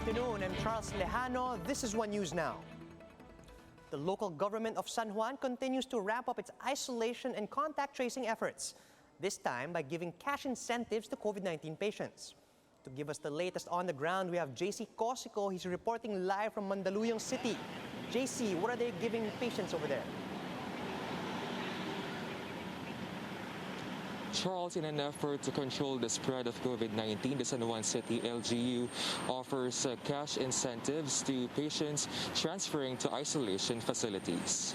afternoon. I'm Charles Lejano. This is One News Now. The local government of San Juan continues to ramp up its isolation and contact tracing efforts, this time by giving cash incentives to COVID-19 patients. To give us the latest on the ground, we have JC Cosico. He's reporting live from Juan City. JC, what are they giving patients over there? Charles, in an effort to control the spread of COVID-19, the San Juan City LGU offers cash incentives to patients transferring to isolation facilities.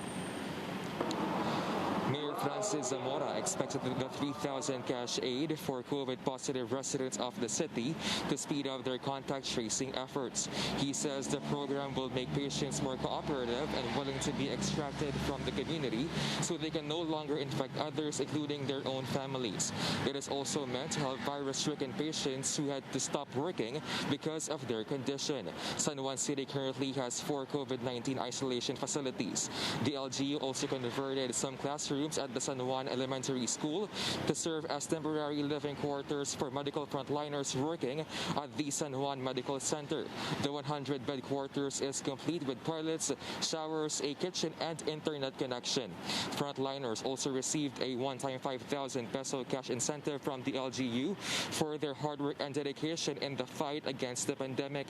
Mayor Francis Zamora expected the 3,000 cash aid for COVID-positive residents of the city to speed up their contact tracing efforts. He says the program will make patients more cooperative and willing to be extracted from the community so they can no longer infect others, including their own families. It is also meant to help virus-stricken patients who had to stop working because of their condition. San Juan City currently has 4 COVID-19 isolation facilities. The LGU also converted some classrooms at the San Juan Elementary School to serve as temporary living quarters for medical frontliners working at the San Juan Medical Center. The 100-bed quarters is complete with toilets, showers, a kitchen, and internet connection. Frontliners also received a one-time 5,000 peso cash incentive from the LGU for their hard work and dedication in the fight against the pandemic.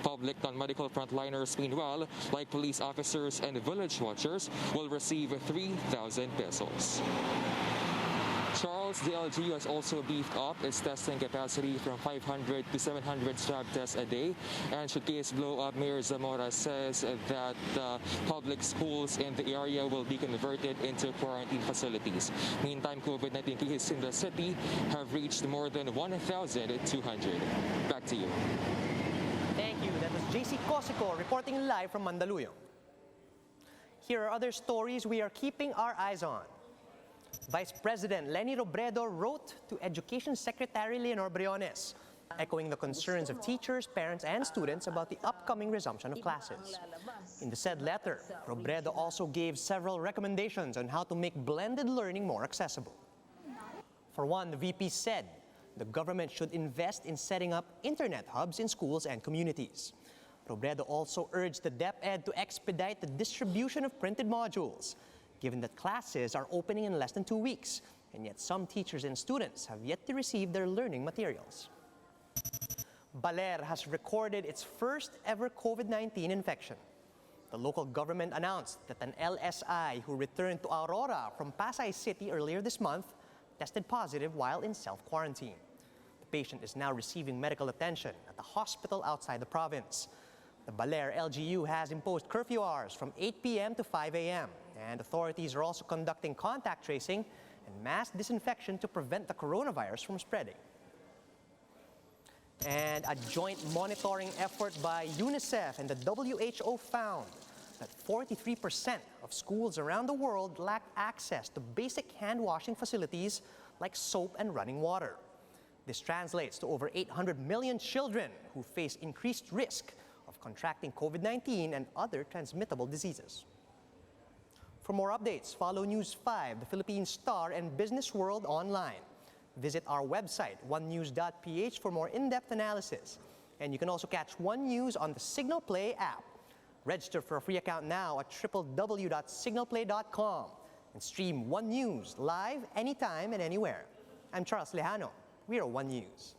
Public non-medical frontliners, meanwhile, like police officers and village watchers, will receive 3,000 pesos. Charles, the LGU has also beefed up its testing capacity from 500 to 700 swab tests a day. And should case blow up, Mayor Zamora says that public schools in the area will be converted into quarantine facilities. Meantime, COVID-19 cases in the city have reached more than 1,200. Back to you. Thank you. That was JC Cosico reporting live from Mandaluyong. Here are other stories we are keeping our eyes on. Vice President Leni Robredo wrote to Education Secretary Leonor Briones, echoing the concerns of teachers, parents, and students about the upcoming resumption of classes. In the said letter, Robredo also gave several recommendations on how to make blended learning more accessible. For one, the VP said the government should invest in setting up internet hubs in schools and communities. Robredo also urged the DepEd to expedite the distribution of printed modules, given that classes are opening in less than 2 weeks, and yet some teachers and students have yet to receive their learning materials. Baler has recorded its first ever COVID-19 infection. The local government announced that an LSI who returned to Aurora from Pasay City earlier this month tested positive while in self-quarantine. The patient is now receiving medical attention at the hospital outside the province. The Baler LGU has imposed curfew hours from 8 p.m. to 5 a.m. and authorities are also conducting contact tracing and mass disinfection to prevent the coronavirus from spreading. And a joint monitoring effort by UNICEF and the WHO found that 43% of schools around the world lack access to basic hand-washing facilities like soap and running water. This translates to over 800 million children who face increased risk of contracting COVID-19 and other transmittable diseases. For more updates, follow News 5, the Philippine Star, and Business World online. Visit our website, onenews.ph, for more in-depth analysis. And you can also catch One News on the Signal Play app. Register for a free account now at www.signalplay.com and stream One News live anytime and anywhere. I'm Charles Lejano. We are One News.